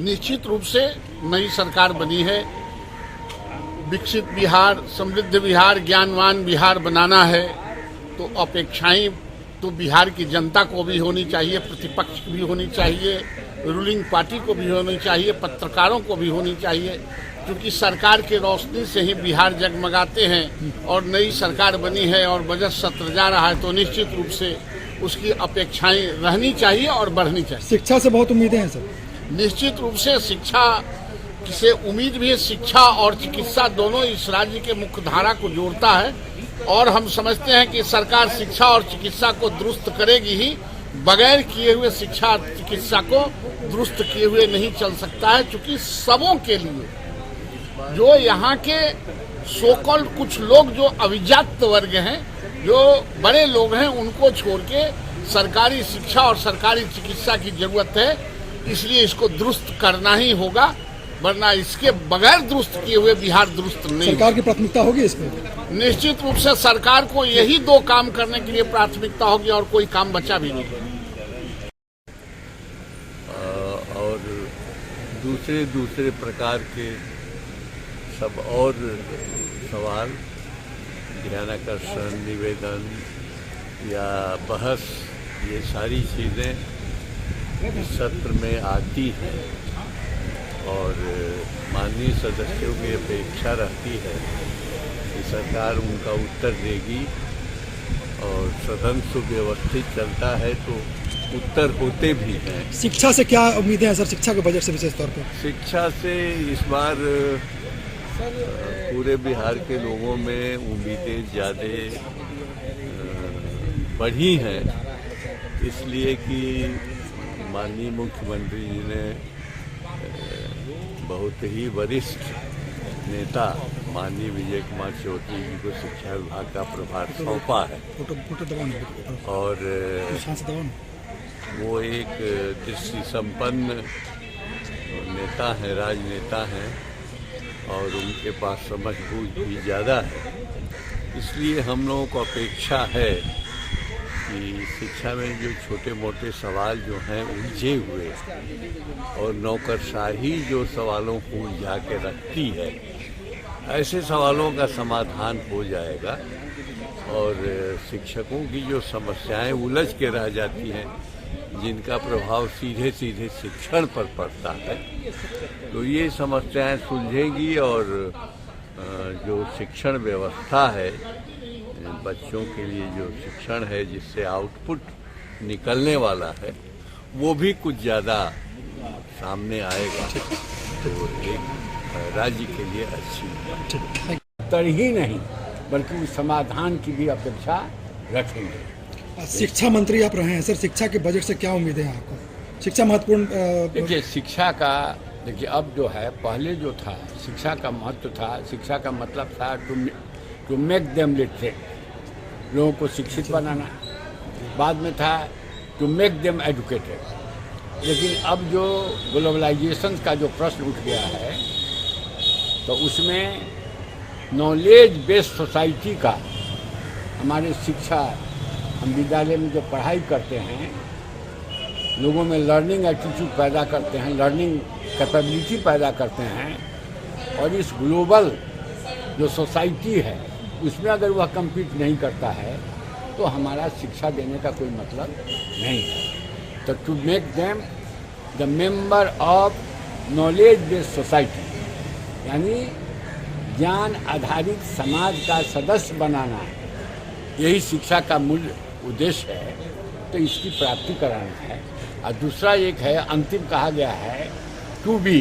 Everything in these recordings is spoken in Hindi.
निश्चित रूप से नई सरकार बनी है। विकसित बिहार, समृद्ध बिहार, ज्ञानवान बिहार बनाना है तो अपेक्षाएं तो बिहार की जनता को भी होनी चाहिए, प्रतिपक्ष की भी होनी चाहिए, रूलिंग पार्टी को भी होनी चाहिए, पत्रकारों को भी होनी चाहिए, क्योंकि सरकार की रोशनी से ही बिहार जगमगाते हैं। और नई सरकार बनी है और बजट सत्र जा रहा है तो निश्चित रूप से उसकी अपेक्षाएं रहनी चाहिए और बढ़नी चाहिए। शिक्षा से बहुत उम्मीदें हैं सर। निश्चित रूप से शिक्षा से उम्मीद भी है। शिक्षा और चिकित्सा दोनों इस राज्य के मुख्य धारा को जोड़ता है और हम समझते हैं कि सरकार शिक्षा और चिकित्सा को दुरुस्त करेगी ही, बगैर किए हुए शिक्षा और चिकित्सा को दुरुस्त किए हुए नहीं चल सकता है। क्योंकि सबों के लिए जो यहाँ के सोकल कुछ लोग जो अभिजात वर्ग हैं, जो बड़े लोग हैं, उनको छोड़ के सरकारी शिक्षा और सरकारी चिकित्सा की जरूरत है। इसलिए इसको दुरुस्त करना ही होगा, वरना इसके बगैर दुरुस्त किए हुए बिहार दुरुस्त नहीं। सरकार की प्राथमिकता होगी इसमें। निश्चित रूप से सरकार को यही दो काम करने के लिए प्राथमिकता होगी और कोई काम बचा भी नहीं। और दूसरे प्रकार के सब और सवाल, ध्यानाकर्षण, निवेदन या बहस, ये सारी चीज़ें इस सत्र में आती हैं और माननीय सदस्यों की अपेक्षा रहती है कि सरकार उनका उत्तर देगी और सदन सुव्यवस्थित चलता है तो उत्तर होते भी हैं। शिक्षा से क्या उम्मीदें हैं सर, शिक्षा के बजट से विशेष तौर पर? शिक्षा से इस बार पूरे बिहार के लोगों में उम्मीदें ज़्यादा बढ़ी हैं, इसलिए कि माननीय मुख्यमंत्री जी ने बहुत ही वरिष्ठ नेता माननीय विजय कुमार चौधरी जी को शिक्षा विभाग का प्रभार सौंपा है और वो एक दृष्टि संपन्न नेता हैं, राजनेता हैं और उनके पास समझ बूझ भी ज़्यादा है। इसलिए हम लोगों को अपेक्षा है कि शिक्षा में जो छोटे मोटे सवाल जो हैं उलझे हुए और नौकरशाही जो सवालों को उलझा के रखती है, ऐसे सवालों का समाधान हो जाएगा और शिक्षकों की जो समस्याएं उलझ के रह जाती हैं, जिनका प्रभाव सीधे सीधे शिक्षण पर पड़ता है, तो ये समस्याएं सुलझेंगी और जो शिक्षण व्यवस्था है, बच्चों के लिए जो शिक्षण है जिससे आउटपुट निकलने वाला है, वो भी कुछ ज़्यादा सामने आएगा तो एक राज्य के लिए अच्छी तर ही नहीं बल्कि समाधान की भी अपेक्षा रखेंगे। शिक्षा मंत्री आप रहे हैं सर, शिक्षा के बजट से क्या उम्मीदें हैं आपको? शिक्षा महत्वपूर्ण। देखिए शिक्षा का, देखिए अब जो है, पहले जो था शिक्षा का महत्व था, शिक्षा का मतलब था टू मेक देम लिटरेट, लोगों को शिक्षित बनाना। बाद में था टू मेक देम एजुकेटेड। लेकिन अब जो ग्लोबलाइजेशन का जो प्रश्न उठ गया है तो उसमें नॉलेज बेस्ड सोसाइटी का हमारे शिक्षा, हम विद्यालय में जो पढ़ाई करते हैं, लोगों में लर्निंग एटीट्यूड पैदा करते हैं, लर्निंग कैपेबिलिटी पैदा करते हैं और इस ग्लोबल जो सोसाइटी है उसमें अगर वह कम्पीट नहीं करता है तो हमारा शिक्षा देने का कोई मतलब नहीं है। तो to make them the member of knowledge based society, यानी ज्ञान आधारित समाज का सदस्य बनाना, यही शिक्षा का मूल उद्देश्य है। तो इसकी प्राप्ति कराना है। और दूसरा एक है, अंतिम कहा गया है, to be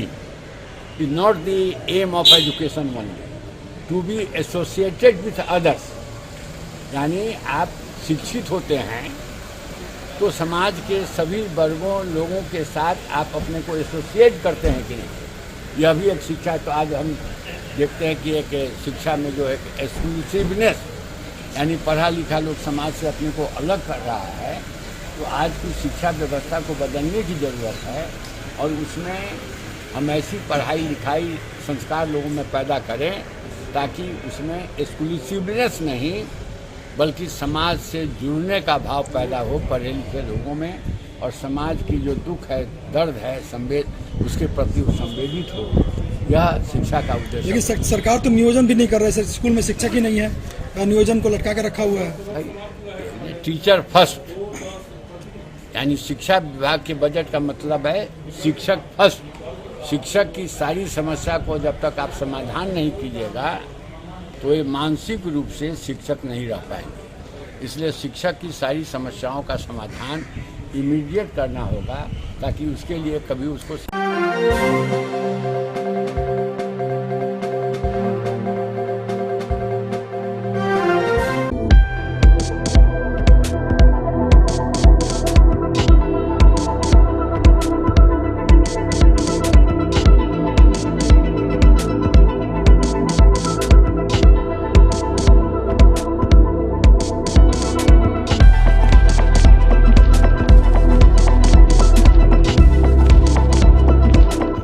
is not the aim of education only, to be associated with others, यानी आप शिक्षित होते हैं तो समाज के सभी वर्गों लोगों के साथ आप अपने को एसोसिएट करते हैं कि नहीं, यह भी एक शिक्षा है। तो आज हम देखते हैं कि एक शिक्षा में जो एक एक्सक्लूसिवनेस, यानी पढ़ा लिखा लोग समाज से अपने को अलग कर रहा है, तो आज की शिक्षा व्यवस्था को बदलने की ज़रूरत है और उसमें हम ऐसी पढ़ाई लिखाई संस्कार लोगों में पैदा करें ताकि उसमें एक्सक्लूसिवनेस नहीं बल्कि समाज से जुड़ने का भाव पैदा हो पढ़े लिखे लोगों में, और समाज की जो दुख है, दर्द है, उसके प्रति वो संवेदित हो, यह शिक्षा का उद्देश्य लेकिन सरकार तो नियोजन भी नहीं कर रही है सर, स्कूल में शिक्षक ही नहीं है, नियोजन को लटका के रखा हुआ है। टीचर फर्स्ट, यानी शिक्षा विभाग के बजट का मतलब है शिक्षक फर्स्ट। शिक्षक की सारी समस्या को जब तक आप समाधान नहीं कीजिएगा तो ये मानसिक रूप से शिक्षक नहीं रह पाएंगे। इसलिए शिक्षक की सारी समस्याओं का समाधान इमीडिएट करना होगा, ताकि उसके लिए कभी उसको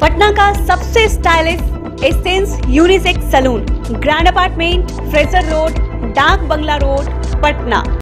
पटना का सबसे stylish Essence unisex salon, grand apartment, Fraser road, Dak Bangla road, Patna.